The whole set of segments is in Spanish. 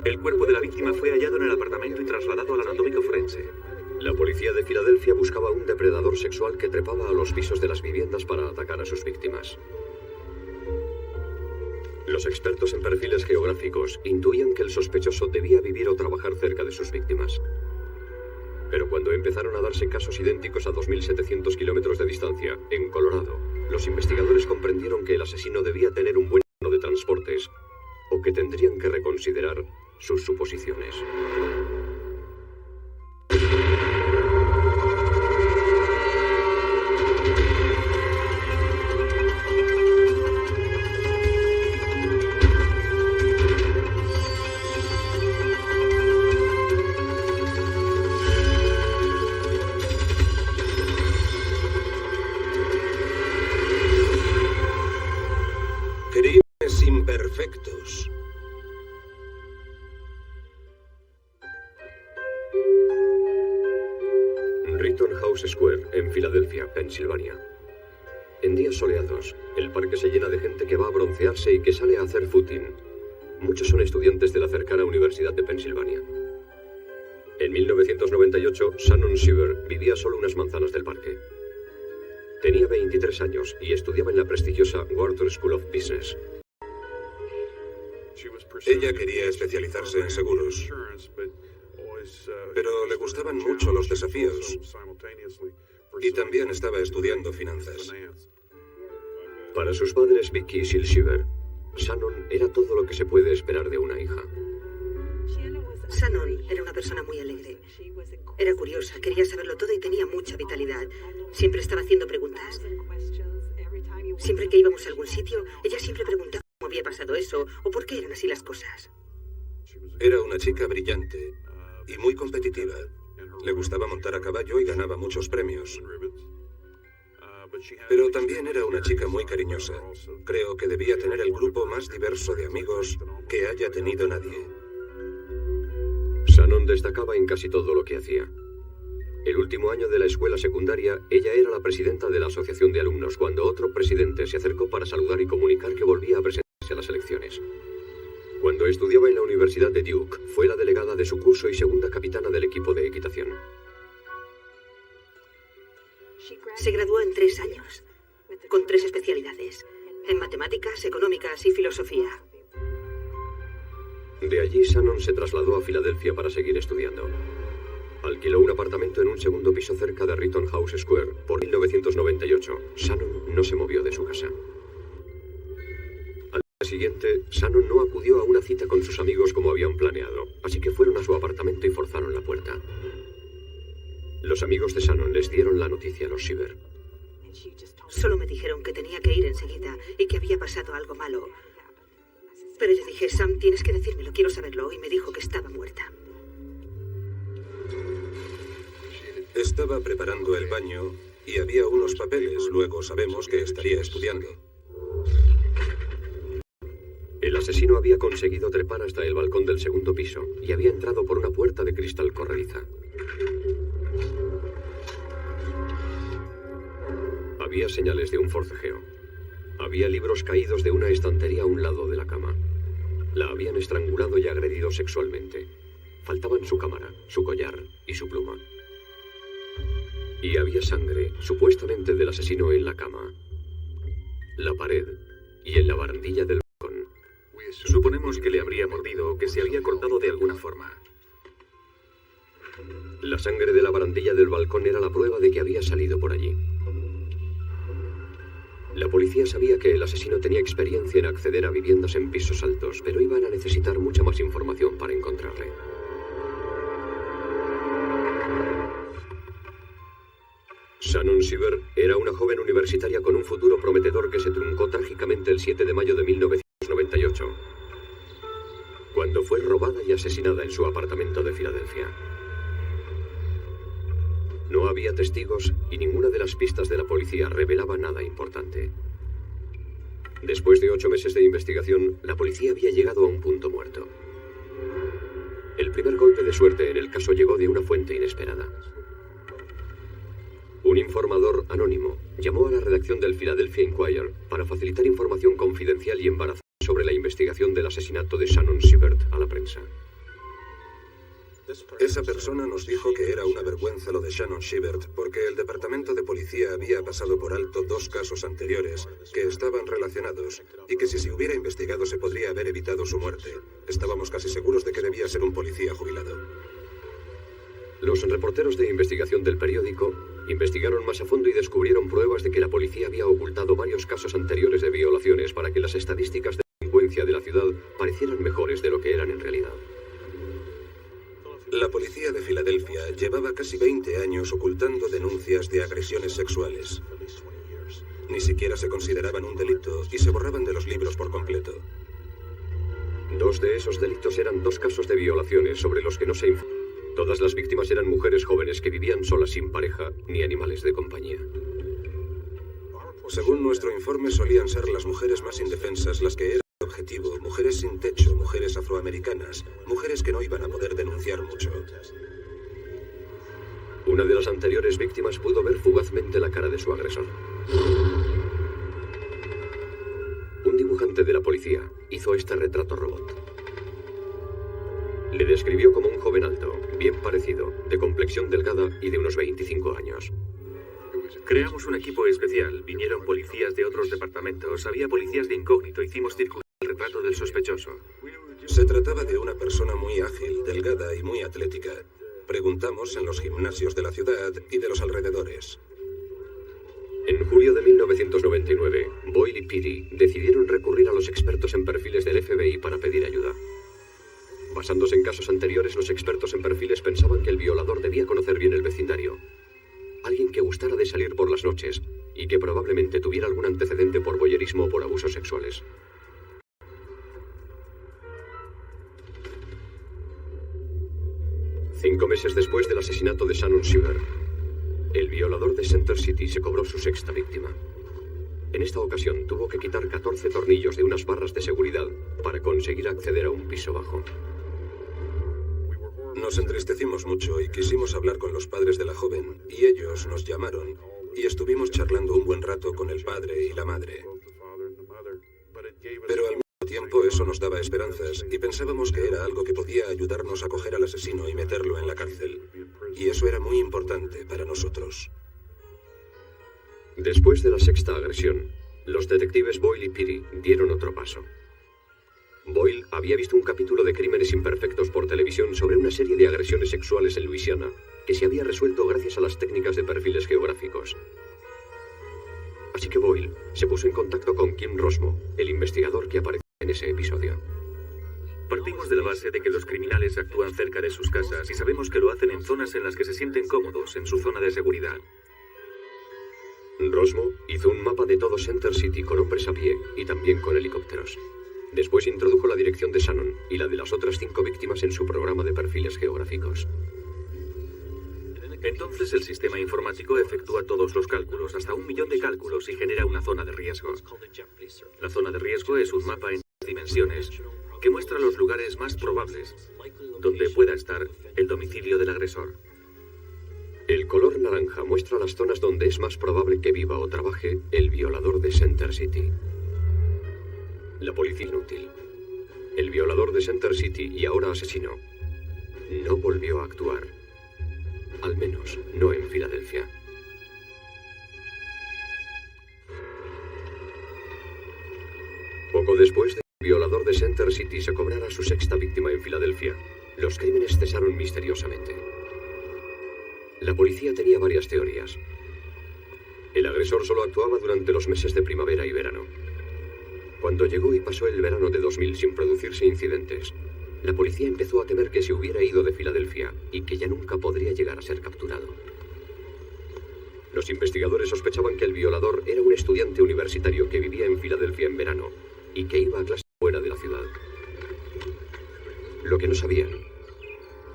El cuerpo de la víctima fue hallado en el apartamento y trasladado al anatómico forense. La policía de Filadelfia buscaba un depredador sexual que trepaba a los pisos de las viviendas para atacar a sus víctimas. Los expertos en perfiles geográficos intuían que el sospechoso debía vivir o trabajar cerca de sus víctimas. Pero cuando empezaron a darse casos idénticos a 2.700 kilómetros de distancia, en Colorado, los investigadores comprendieron que el asesino debía tener un buen número de transportes o que tendrían que reconsiderar sus suposiciones. Crímenes imperfectos. Rittenhouse Square, en Filadelfia, Pensilvania. En días soleados, el parque se llena de gente que va a broncearse y que sale a hacer footing. Muchos son estudiantes de la cercana Universidad de Pensilvania. En 1998, Shannon Seaver vivía solo unas manzanas del parque. Tenía 23 años y estudiaba en la prestigiosa Wharton School of Business. Ella quería especializarse en seguros, pero le gustaban mucho los desafíos y también estaba estudiando finanzas. Para sus padres, Vicky y Sil Seaver, Shannon era todo lo que se puede esperar de una hija. Shannon era una persona muy alegre. Era curiosa, quería saberlo todo y tenía mucha vitalidad. Siempre estaba haciendo preguntas. Siempre que íbamos a algún sitio, ella siempre preguntaba cómo había pasado eso o por qué eran así las cosas. Era una chica brillante y muy competitiva. Le gustaba montar a caballo y ganaba muchos premios. Pero también era una chica muy cariñosa. Creo que debía tener el grupo más diverso de amigos que haya tenido nadie. Shannon destacaba en casi todo lo que hacía. El último año de la escuela secundaria, ella era la presidenta de la asociación de alumnos cuando otro presidente se acercó para saludar y comunicar que volvía a presentarse a las elecciones. Cuando estudiaba en la Universidad de Duke, fue la delegada de su curso y segunda capitana del equipo de equitación. Se graduó en 3 años, con 3 especialidades, en matemáticas, económicas y filosofía. De allí, Shannon se trasladó a Filadelfia para seguir estudiando. Alquiló un apartamento en un segundo piso cerca de Rittenhouse Square. Por 1998, Shannon no se movió de su casa. Al día siguiente, Shannon no acudió a una cita con sus amigos como habían planeado, así que fueron a su apartamento y forzaron la puerta. Los amigos de Shannon les dieron la noticia a los Seaver. Solo me dijeron que tenía que ir enseguida y que había pasado algo malo. Pero yo dije, Sam, tienes que decírmelo, quiero saberlo, y me dijo que estaba muerta. Estaba preparando el baño y había unos papeles. Luego sabemos que estaría estudiando. El asesino había conseguido trepar hasta el balcón del segundo piso y había entrado por una puerta de cristal corrediza. Había señales de un forcejeo. Había libros caídos de una estantería a un lado de la cama. La habían estrangulado y agredido sexualmente. Faltaban su cámara, su collar y su pluma. Y había sangre, supuestamente del asesino, en la cama, la pared y en la barandilla del balcón. Suponemos que le habría mordido o que se había cortado de alguna forma. La sangre de la barandilla del balcón era la prueba de que había salido por allí. La policía sabía que el asesino tenía experiencia en acceder a viviendas en pisos altos, pero iban a necesitar mucha más información para encontrarle. Shannon Seaver era una joven universitaria con un futuro prometedor que se truncó trágicamente el 7 de mayo de 1998, cuando fue robada y asesinada en su apartamento de Filadelfia. No había testigos y ninguna de las pistas de la policía revelaba nada importante. Después de 8 meses de investigación, la policía había llegado a un punto muerto. El primer golpe de suerte en el caso llegó de una fuente inesperada. Un informador anónimo llamó a la redacción del Philadelphia Inquirer para facilitar información confidencial y embarazada sobre la investigación del asesinato de Shannon Seaver a la prensa. Esa persona nos dijo que era una vergüenza lo de Shannon Shivert porque el departamento de policía había pasado por alto 2 casos anteriores que estaban relacionados y que si se hubiera investigado se podría haber evitado su muerte. Estábamos casi seguros de que debía ser un policía jubilado. Los reporteros de investigación del periódico investigaron más a fondo y descubrieron pruebas de que la policía había ocultado varios casos anteriores de violaciones para que las estadísticas de delincuencia de la ciudad parecieran mejores de lo que eran en realidad. La policía de Filadelfia llevaba casi 20 años ocultando denuncias de agresiones sexuales. Ni siquiera se consideraban un delito y se borraban de los libros por completo. 2 de esos delitos eran 2 casos de violaciones sobre los que no se informó. Todas las víctimas eran mujeres jóvenes que vivían solas sin pareja ni animales de compañía. Según nuestro informe, solían ser las mujeres más indefensas las que eran el objetivo, mujeres sin techo, mujeres afroamericanas, mujeres que no iban a poder denunciar mucho. Una de las anteriores víctimas pudo ver fugazmente la cara de su agresor. Un dibujante de la policía hizo este retrato robot. Le describió como un joven alto, bien parecido, de complexión delgada y de unos 25 años. Creamos un equipo especial. Vinieron policías de otros departamentos. Había policías de incógnito. Hicimos circular el retrato del sospechoso. Se trataba de una persona muy ágil, delgada y muy atlética. Preguntamos en los gimnasios de la ciudad y de los alrededores. En julio de 1999, Boyle y Peary decidieron recurrir a los expertos en perfiles del FBI para pedir ayuda. Basándose en casos anteriores, los expertos en perfiles pensaban que el violador debía conocer bien el vecindario. Alguien que gustara de salir por las noches y que probablemente tuviera algún antecedente por voyerismo o por abusos sexuales. Cinco meses después del asesinato de Shannon Shivert, el violador de Center City se cobró su 6ª víctima. En esta ocasión tuvo que quitar 14 tornillos de unas barras de seguridad para conseguir acceder a un piso bajo. Nos entristecimos mucho y quisimos hablar con los padres de la joven, y ellos nos llamaron, y estuvimos charlando un buen rato con el padre y la madre. Pero al mismo tiempo eso nos daba esperanzas, y pensábamos que era algo que podía ayudarnos a coger al asesino y meterlo en la cárcel. Y eso era muy importante para nosotros. Después de la 6ª agresión, los detectives Boyle y Peary dieron otro paso. Boyle había visto un capítulo de Crímenes Imperfectos por televisión sobre una serie de agresiones sexuales en Luisiana que se había resuelto gracias a las técnicas de perfiles geográficos. Así que Boyle se puso en contacto con Kim Rosmo, el investigador que apareció en ese episodio. Partimos de la base de que los criminales actúan cerca de sus casas y sabemos que lo hacen en zonas en las que se sienten cómodos, en su zona de seguridad. Rosmo hizo un mapa de todo Center City con hombres a pie y también con helicópteros. Después introdujo la dirección de Shannon y la de las otras 5 víctimas en su programa de perfiles geográficos. Entonces el sistema informático efectúa todos los cálculos, hasta 1 millón de cálculos, y genera una zona de riesgo. La zona de riesgo es un mapa en 3 dimensiones que muestra los lugares más probables donde pueda estar el domicilio del agresor. El color naranja muestra las zonas donde es más probable que viva o trabaje el violador de Center City. La policía inútil. El violador de Center City y ahora asesino no volvió a actuar. Al menos no en Filadelfia. Poco después de que el violador de Center City se cobrara su 6ª víctima en Filadelfia, los crímenes cesaron misteriosamente. La policía tenía varias teorías. El agresor solo actuaba durante los meses de primavera y verano. Cuando llegó y pasó el verano de 2000 sin producirse incidentes, la policía empezó a temer que se hubiera ido de Filadelfia y que ya nunca podría llegar a ser capturado. Los investigadores sospechaban que el violador era un estudiante universitario que vivía en Filadelfia en verano y que iba a clase fuera de la ciudad. Lo que no sabían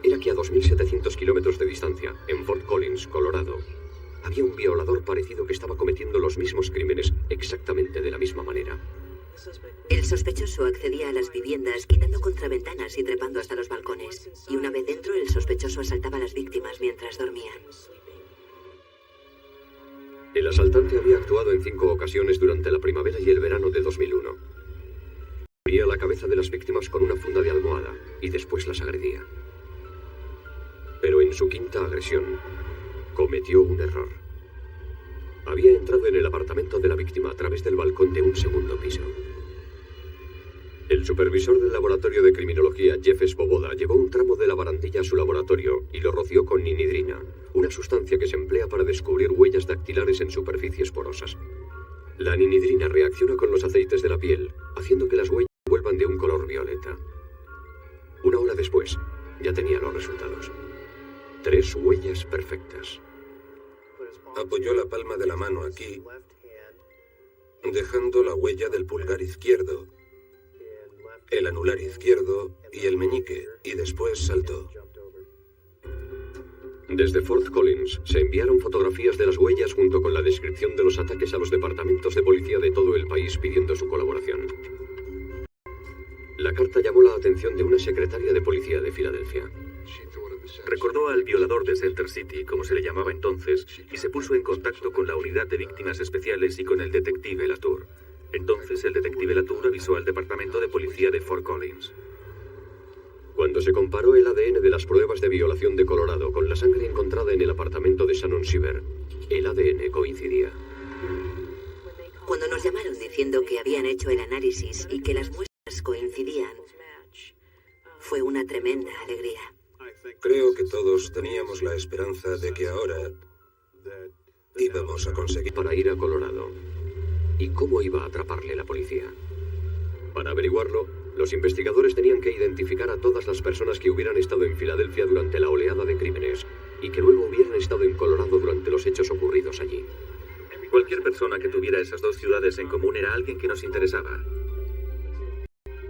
era que a 2.700 kilómetros de distancia, en Fort Collins, Colorado, había un violador parecido que estaba cometiendo los mismos crímenes exactamente de la misma manera. El sospechoso accedía a las viviendas quitando contraventanas y trepando hasta los balcones. Y una vez dentro, el sospechoso asaltaba a las víctimas mientras dormían. El asaltante había actuado en 5 ocasiones durante la primavera y el verano de 2001. Cubría la cabeza de las víctimas con una funda de almohada y después las agredía. En su quinta agresión, cometió un error. Había entrado en el apartamento de la víctima a través del balcón de un segundo piso. El supervisor del laboratorio de criminología, Jeff Svoboda, llevó un tramo de la barandilla a su laboratorio y lo roció con ninidrina, una sustancia que se emplea para descubrir huellas dactilares en superficies porosas. La ninidrina reacciona con los aceites de la piel, haciendo que las huellas vuelvan de un color violeta. Una hora después, ya tenía los resultados. 3 huellas perfectas. Apoyó la palma de la mano aquí, dejando la huella del pulgar izquierdo, el anular izquierdo y el meñique, y después saltó. Desde Fort Collins se enviaron fotografías de las huellas junto con la descripción de los ataques a los departamentos de policía de todo el país pidiendo su colaboración. La carta llamó la atención de una secretaria de policía de Filadelfia. Recordó al violador de Center City, como se le llamaba entonces, y se puso en contacto con la unidad de víctimas especiales y con el detective Latour. Entonces el detective Latour avisó al departamento de policía de Fort Collins. Cuando se comparó el ADN de las pruebas de violación de Colorado con la sangre encontrada en el apartamento de Shannon Shiver, el ADN coincidía. Cuando nos llamaron diciendo que habían hecho el análisis y que las muestras coincidían, fue una tremenda alegría. Creo que todos teníamos la esperanza de que ahora íbamos a conseguir... Para ir a Colorado. ¿Y cómo iba a atraparle la policía? Para averiguarlo, los investigadores tenían que identificar a todas las personas que hubieran estado en Filadelfia durante la oleada de crímenes y que luego hubieran estado en Colorado durante los hechos ocurridos allí. Cualquier persona que tuviera esas 2 ciudades en común era alguien que nos interesaba.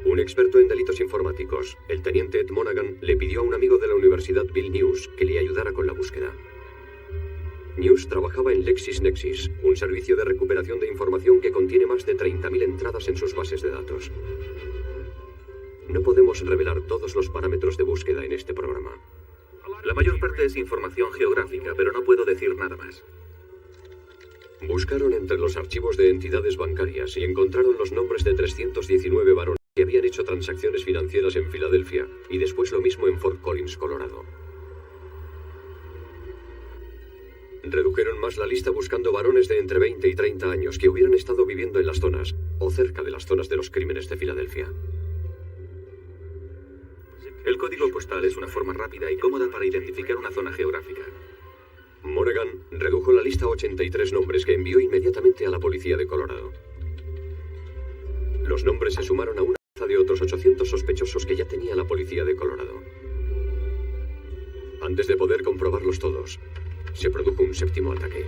Un experto en delitos informáticos, el teniente Ed Monaghan, le pidió a un amigo de la universidad, Bill News, que le ayudara con la búsqueda. News trabajaba en LexisNexis, un servicio de recuperación de información que contiene más de 30.000 entradas en sus bases de datos. No podemos revelar todos los parámetros de búsqueda en este programa. La mayor parte es información geográfica, pero no puedo decir nada más. Buscaron entre los archivos de entidades bancarias y encontraron los nombres de 319 varones que habían hecho transacciones financieras en Filadelfia y después lo mismo en Fort Collins, Colorado. Redujeron más la lista buscando varones de entre 20 y 30 años que hubieran estado viviendo en las zonas o cerca de las zonas de los crímenes de Filadelfia. El código postal es una forma rápida y cómoda para identificar una zona geográfica. Monaghan redujo la lista a 83 nombres que envió inmediatamente a la policía de Colorado. Los nombres se sumaron a una lista de otros 800 sospechosos que ya tenía la policía de Colorado. Antes de poder comprobarlos todos, se produjo un 7º ataque.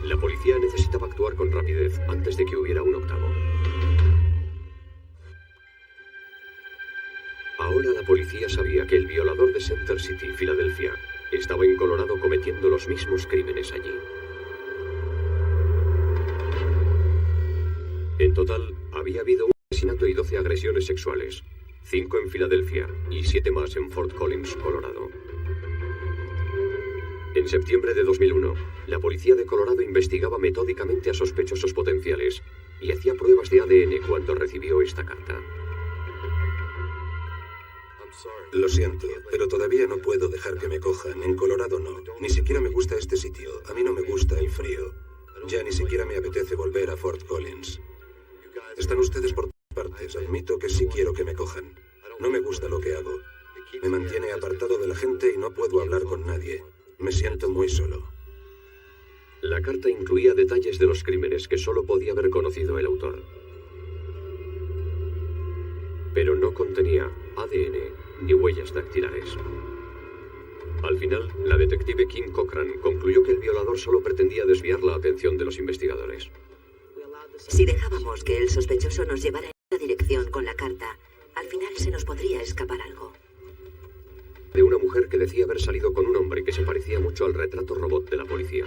La policía necesitaba actuar con rapidez antes de que hubiera un 8º. Ahora la policía sabía que el violador de Center City, Filadelfia, estaba en Colorado cometiendo los mismos crímenes allí. En total, había habido un asesinato y 12 agresiones sexuales, 5 en Filadelfia y 7 más en Fort Collins, Colorado. En septiembre de 2001, la policía de Colorado investigaba metódicamente a sospechosos potenciales y hacía pruebas de ADN cuando recibió esta carta. Lo siento, pero todavía no puedo dejar que me cojan. En Colorado no. Ni siquiera me gusta este sitio. A mí no me gusta el frío. Ya ni siquiera me apetece volver a Fort Collins. Están ustedes por todas partes. Admito que sí quiero que me cojan. No me gusta lo que hago. Me mantiene apartado de la gente y no puedo hablar con nadie. Me siento muy solo. La carta incluía detalles de los crímenes que solo podía haber conocido el autor. Pero no contenía ADN ni huellas dactilares. Al final, la detective Kim Cochran concluyó que el violador solo pretendía desviar la atención de los investigadores. Si dejábamos que el sospechoso nos llevara en la dirección con la carta, al final se nos podría escapar algo. De una mujer que decía haber salido con un hombre que se parecía mucho al retrato robot de la policía.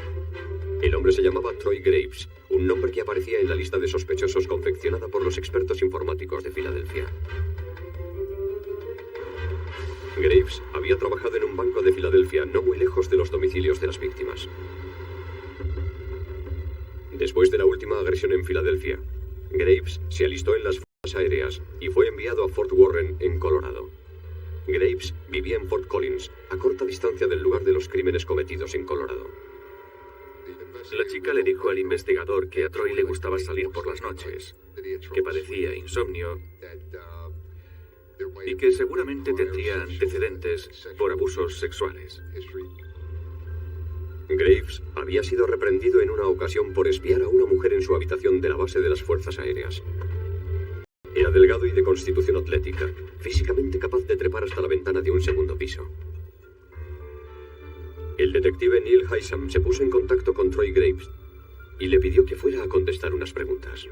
El hombre se llamaba Troy Graves, un nombre que aparecía en la lista de sospechosos confeccionada por los expertos informáticos de Filadelfia. Graves había trabajado en un banco de Filadelfia, no muy lejos de los domicilios de las víctimas. Después de la última agresión en Filadelfia, Graves se alistó en las fuerzas aéreas y fue enviado a Fort Warren, en Colorado. Graves vivía en Fort Collins, a corta distancia del lugar de los crímenes cometidos en Colorado. La chica le dijo al investigador que a Troy le gustaba salir por las noches, que padecía insomnio y que seguramente tendría antecedentes por abusos sexuales. Graves había sido reprendido en una ocasión por espiar a una mujer en su habitación de la base de las Fuerzas Aéreas. Era delgado y de constitución atlética, físicamente capaz de trepar hasta la ventana de un segundo piso. El detective Neil Hysham se puso en contacto con Troy Graves y le pidió que fuera a contestar unas preguntas.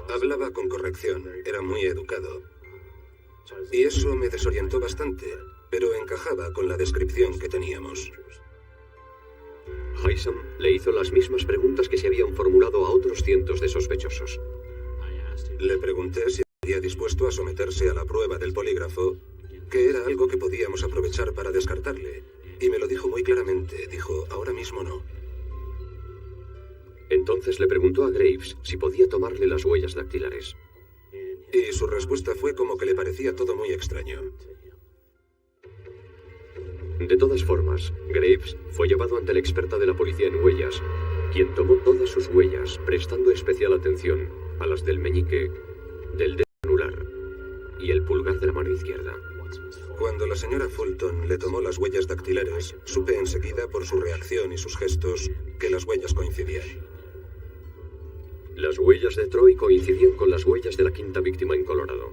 Hablaba con corrección, era muy educado. Y eso me desorientó bastante, pero encajaba con la descripción que teníamos. Hysham le hizo las mismas preguntas que se habían formulado a otros cientos de sospechosos. Le pregunté si estaría dispuesto a someterse a la prueba del polígrafo, que era algo que podíamos aprovechar para descartarle. Y me lo dijo muy claramente, dijo, ahora mismo no. Entonces le preguntó a Graves si podía tomarle las huellas dactilares. Y su respuesta fue como que le parecía todo muy extraño. De todas formas, Graves fue llevado ante la experta de la policía en huellas, quien tomó todas sus huellas, prestando especial atención a las del meñique, del dedo anular y el pulgar de la mano izquierda. Cuando la señora Fulton le tomó las huellas dactilares, supe enseguida por su reacción y sus gestos que las huellas coincidían. Las huellas de Troy coincidían con las huellas de la quinta víctima en Colorado.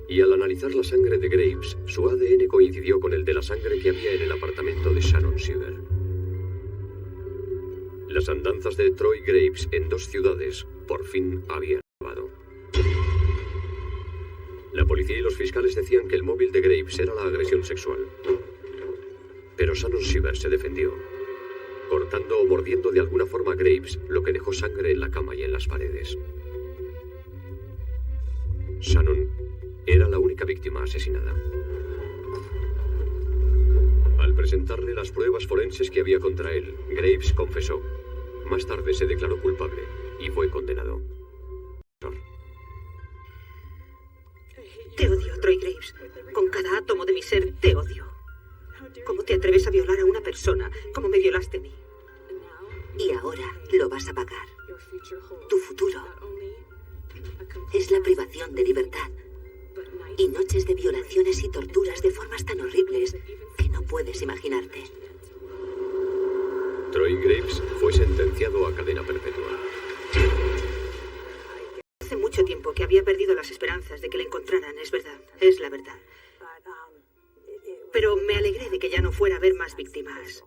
Y al analizar la sangre de Graves, su ADN coincidió con el de la sangre que había en el apartamento de Shannon Shiver. Las andanzas de Troy Graves en dos ciudades por fin habían acabado. La policía y los fiscales decían que el móvil de Graves era la agresión sexual. Pero Shannon Shiver se defendió, cortando o mordiendo de alguna forma a Graves, lo que dejó sangre en la cama y en las paredes. Shannon era la única víctima asesinada. Al presentarle las pruebas forenses que había contra él, Graves confesó. Más tarde se declaró culpable y fue condenado. Te odio, Troy Graves. Con cada átomo de mi ser, te odio. ¿Cómo te atreves a violar a una persona como me violaste a mí? Y ahora lo vas a pagar. Tu futuro es la privación de libertad y noches de violaciones y torturas de formas tan horribles que no puedes imaginarte. Troy Graves fue sentenciado a cadena perpetua. Hace mucho tiempo que había perdido las esperanzas de que le encontraran, es verdad, es la verdad. Pero me alegré de que ya no fuera a haber más víctimas.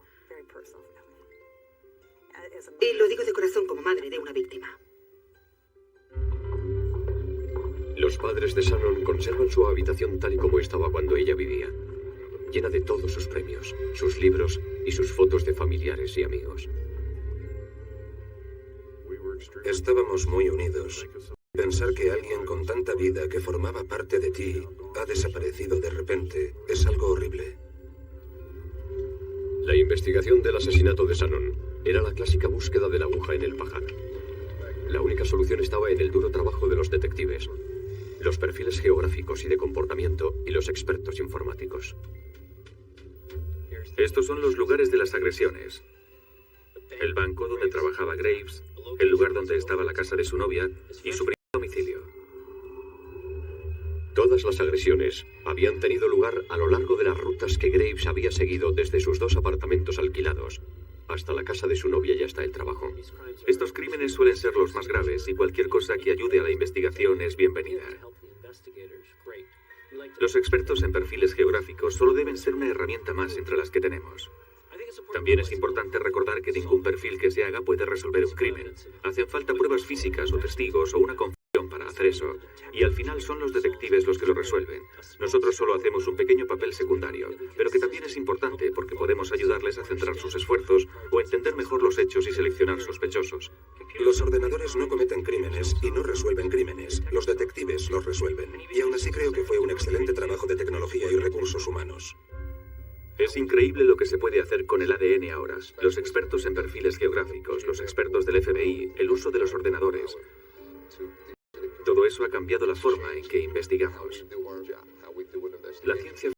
Y lo digo de corazón como madre de una víctima. Los padres de Shannon conservan su habitación tal y como estaba cuando ella vivía, llena de todos sus premios, sus libros y sus fotos de familiares y amigos. Estábamos muy unidos. Pensar que alguien con tanta vida que formaba parte de ti ha desaparecido de repente es algo horrible. La investigación del asesinato de Shannon era la clásica búsqueda de la aguja en el pajar. La única solución estaba en el duro trabajo de los detectives, los perfiles geográficos y de comportamiento y los expertos informáticos. Estos son los lugares de las agresiones. El banco donde trabajaba Graves, el lugar donde estaba la casa de su novia y su primer domicilio. Todas las agresiones habían tenido lugar a lo largo de las rutas que Graves había seguido desde sus dos apartamentos alquilados hasta la casa de su novia y hasta el trabajo. Estos crímenes suelen ser los más graves y cualquier cosa que ayude a la investigación es bienvenida. Los expertos en perfiles geográficos solo deben ser una herramienta más entre las que tenemos. También es importante recordar que ningún perfil que se haga puede resolver un crimen. Hacen falta pruebas físicas o testigos o una confesión para hacer eso. Y al final son los detectives los que lo resuelven. Nosotros solo hacemos un pequeño papel secundario, pero que también es importante porque podemos ayudarles a centrar sus esfuerzos o entender mejor los hechos y seleccionar sospechosos. Los ordenadores no cometen crímenes y no resuelven crímenes. Los detectives los resuelven. Y aún así creo que fue un excelente trabajo de tecnología y recursos humanos. Es increíble lo que se puede hacer con el ADN ahora. Los expertos en perfiles geográficos, los expertos del FBI, el uso de los ordenadores. Todo eso ha cambiado la forma en que investigamos. La ciencia